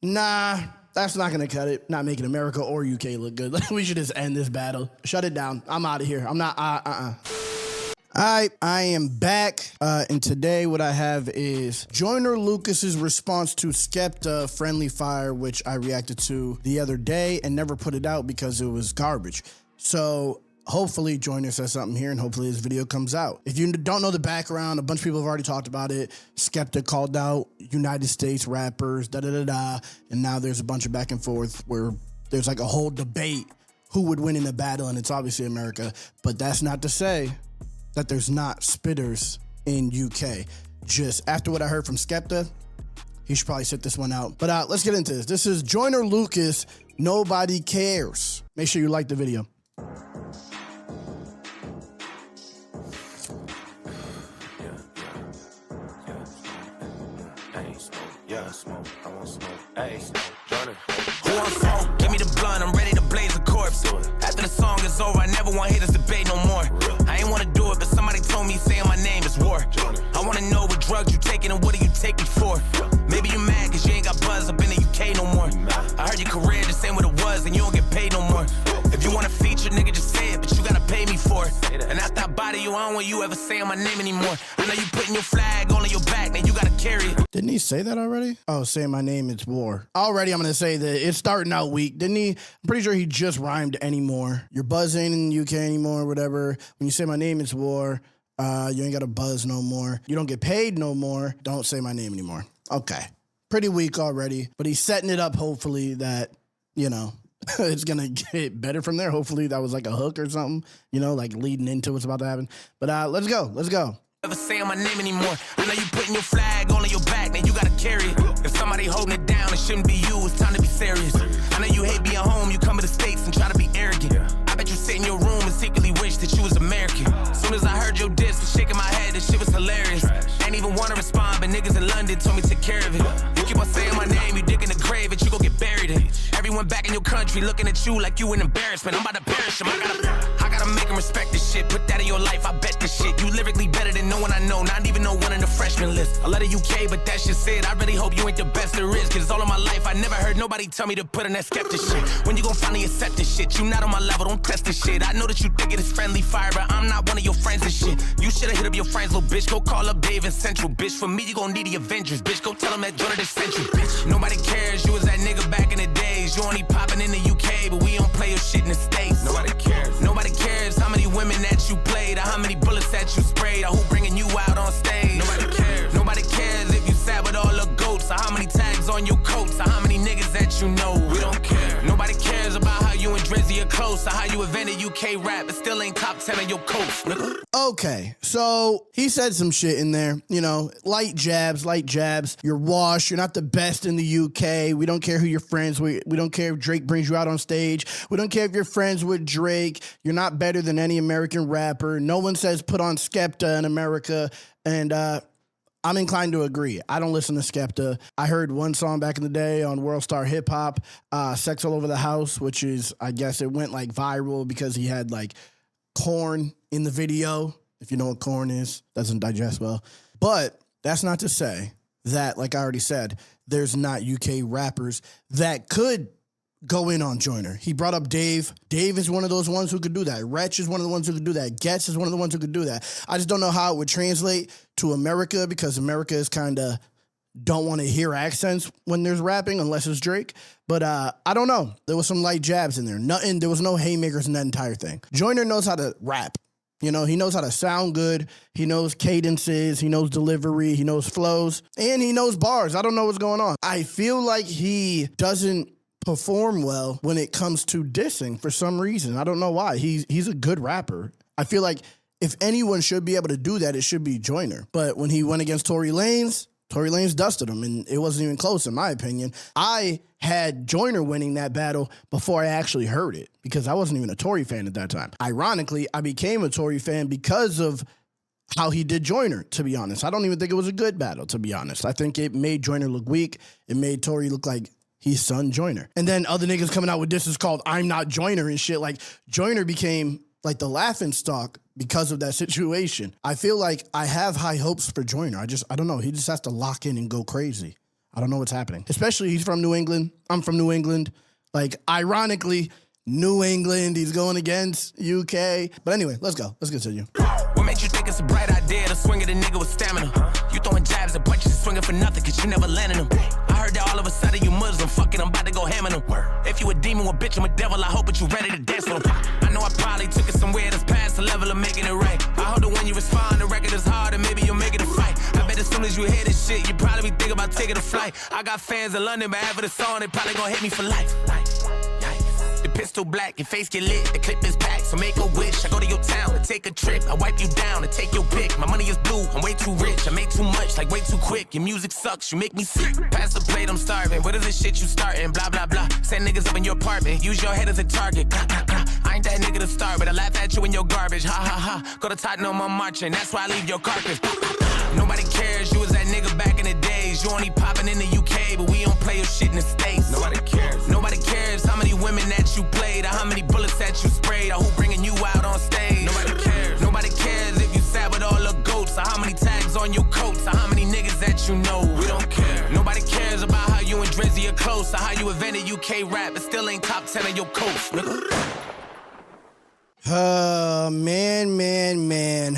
Nah, that's not gonna cut it. Not making America or UK look good. We should just end this battle. Shut it down. I'm out of here. I'm not. I am back, and today what I have is Joyner Lucas's response to Skepta Friendly Fire, which I reacted to the other day and never put it out because it was garbage. So hopefully Joyner says something here, and hopefully this video comes out. If you don't know the background, a bunch of people have already talked about it. Skepta called out United States rappers, and now there's a bunch of back and forth where there's like a whole debate who would win in a battle, and it's obviously America. But that's not to say that there's not spitters in UK. Just after what I heard from Skepta, he should probably sit this one out. But let's get into this. This is Joyner Lucas, Nobody Cares. Make sure you like the video. I want smoke. Hey, Joyner. Who I'm for? Give me the blunt, I'm ready to blaze a corpse. After the song is over, I never want to hear this debate no more. I ain't want to do it, but somebody told me saying my name is war. I want to know what drugs you taking and what do you take me for? Maybe you mad cause you ain't got buzz up in the UK no more. I heard your career just ain't what it was and you don't get paid no more. If you want to feature, nigga, just say it, but you gotta pay me for it. And after I body you, I don't want you ever saying my name anymore. I know you putting your flag on your back, now you gotta carry it. Didn't he say that already? Oh, saying my name, it's war. Already, I'm gonna say that it's starting out weak. Didn't he? I'm pretty sure he just rhymed anymore. Your buzz ain't in the UK anymore, whatever. When you say my name, it's war. You ain't got a buzz no more. You don't get paid no more. Don't say my name anymore. Okay. Pretty weak already, but he's setting it up, hopefully, that, you know, it's gonna get better from there. Hopefully that was like a hook or something, you know, like leading into what's about to happen. But let's go. Never saying my name anymore. I know you putting your flag on your back, now you gotta carry it. If somebody holding it down, it shouldn't be you, it's time to be serious. I know you hate being home, you come to the States and try to be arrogant. I bet you sit in your room and secretly wish that you was American. Soon as I heard your diss, was shaking my head, this shit was hilarious. Ain't even wanna respond, but niggas in London told me to take care of it. You keep on saying my name, you dig in the grave, and you gon' get buried in. Everyone back in your country looking at you like you an embarrassment. I'm about to perish him, I gotta make him respect this shit. Put that in your life, I bet this shit. You lyrically better than no one I know, not even no one in the freshman list. I love the UK, but that's just it. I really hope you ain't the best there is, cause all of my life I never heard nobody tell me to put in that Skepta shit. When you gon' finally accept this shit? You not on my level, don't test this shit. I know that you think it is friendly fire, but I'm not one of your friends and shit. You should've hit up your friends, little bitch. Go call up Dave and Central, bitch. For me, you gon' need the Avengers, bitch. Go tell them that Joyner this central, bitch. Nobody cares, you was that nigga back in the days. You only popping in the UK, but we don't play your shit in the States. Nobody cares. Nobody cares how many women that you played, or how many bullets that you sprayed, or who bringing you out on stage. Nobody cares. Nobody cares if you sat with all the goats, or how many tags on your coats, or how many niggas that you know. We don't care. Nobody cares about how you and Drizzy are close, or how you invented UK rap, but still ain't top 10 on your coast. Okay, so he said some shit in there, you know, light jabs. You're washed. You're not the best in the UK. We don't care who you're friends with. We don't care if Drake brings you out on stage. We don't care if you're friends with Drake. You're not better than any American rapper. No one says put on Skepta in America. And I'm inclined to agree. I don't listen to Skepta. I heard one song back in the day on World Star Hip Hop, Sex All Over the House, which is, I guess it went like viral because he had like corn in the video. If you know what corn is, doesn't digest well. But that's not to say that, like I already said, there's not UK rappers that could go in on Joyner. He brought up Dave. Dave is one of those ones who could do that. Wretch is one of the ones who could do that. Getz is one of the ones who could do that. I just don't know how it would translate to America, because America is kind of don't want to hear accents when there's rapping unless it's Drake. But I don't know. There was some light jabs in there. There was no haymakers in that entire thing. Joyner knows how to rap. You know, he knows how to sound good. He knows cadences. He knows delivery. He knows flows. And he knows bars. I don't know what's going on. I feel like he doesn't perform well when it comes to dissing for some reason. I don't know why. He's a good rapper. I feel like if anyone should be able to do that, it should be Joyner. But when he went against Tory Lanez dusted him, and it wasn't even close, in my opinion. I had Joyner winning that battle before I actually heard it, because I wasn't even a Tory fan at that time. Ironically, I became a Tory fan because of how he did Joyner, to be honest. I don't even think it was a good battle, to be honest. I think it made Joyner look weak. It made Tory look like he's son Joyner. And then other niggas coming out with disses called I'm Not Joyner and shit. Like, Joyner became like the laughing stock because of that situation. I feel like I have high hopes for Joyner. I don't know. He just has to lock in and go crazy. I don't know what's happening. Especially he's from New England. I'm from New England. Like, ironically, New England, he's going against UK. But anyway, let's go. Let's continue. What made you think it's a bright idea to swing at a nigga with stamina? You throwing jabs and punches, swinging for nothing, cause you never landed them. I heard that all of a sudden you Muslim, fucking, I'm about to go ham on them. If you a demon, well, bitch, I'm a devil, I hope that you ready to dance with them. I know I probably took it somewhere that's past the level of making it right. I hope that when you respond, the record is hard and maybe you'll make it a fight. I bet as soon as you hear this shit, you probably be thinking about taking a flight. I got fans in London, but after the song, they probably gonna hit me for life. The pistol black, your face get lit, the clip is packed, so make a wish. I go to your town and take a trip, I wipe you down and take your pick. My money is blue, I'm way too rich, I make too much, like way too quick. Your music sucks, you make me sick. Pass the plate, I'm starving. What is this shit you starting? Blah, blah, blah. Send niggas up in your apartment, use your head as a target. Blah, blah, blah. I ain't that nigga to start, but I laugh at you in your garbage. Ha, ha, ha. Go to Tottenham, I'm marching, that's why I leave your carcass. Nobody cares, you was that nigga back in the days. You only popping in the UK, but we don't play your shit in the States. Nobody cares. Nobody cares how many women that you played, or how many bullets that you sprayed, or who bringing you out on stage. Nobody cares. Nobody cares if you sat with all the goats, or how many tags on your coats, or how many niggas that you know. We don't care. Nobody cares about how you and Drizzy are close, or how you invented UK rap, but still ain't top 10 on your coast, nigga. Man.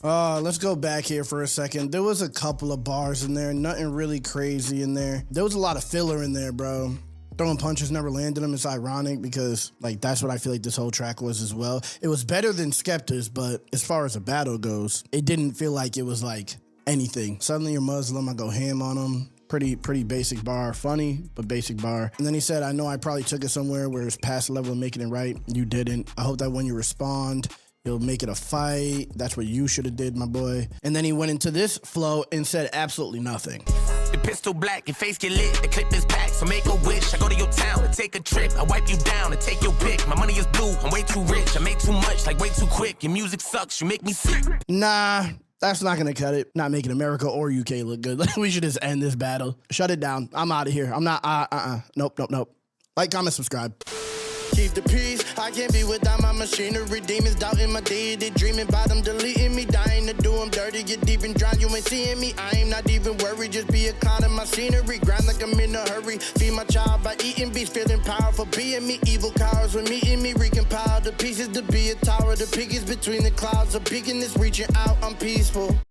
Let's go back here for a second. There was a couple of bars in there, nothing really crazy in there. There was a lot of filler in there, bro. Throwing punches never landed them. It's ironic because, like, that's what I feel like this whole track was as well. It was better than Skepta's, but as far as a battle goes, it didn't feel like it was like anything. Suddenly you're Muslim, I go ham on him. Pretty basic bar. Funny, but basic bar. And then he said, I know I probably took it somewhere where it's past the level of making it right. You didn't. I hope that when you respond, you'll make it a fight. That's what you should have did, my boy. And then he went into this flow and said absolutely nothing. The pistol black, your face get lit, the clip is packed, so make a wish. I go to your town and take a trip, I wipe you down and take your pick. My money is blue, I'm way too rich, I make too much, like way too quick. Your music sucks, you make me sick. Nah, that's not gonna cut it. Not making America or UK look good. We should just end this battle. Shut it down. I'm out of here. I'm not, Nope. Like, comment, subscribe. Keep the peace, I can't be without my machinery. Demons doubting my deity, dreaming about them deleting me. Dying to do them dirty, get deep and drown, you ain't seeing me. I ain't not even worried, just be a clown in my scenery. Grind like I'm in a hurry, feed my child by eating beats. Feeling powerful, being me, evil cowards when meeting me. Recompile the pieces to be a tower. The pig is between the clouds, a beacon is reaching out, I'm peaceful.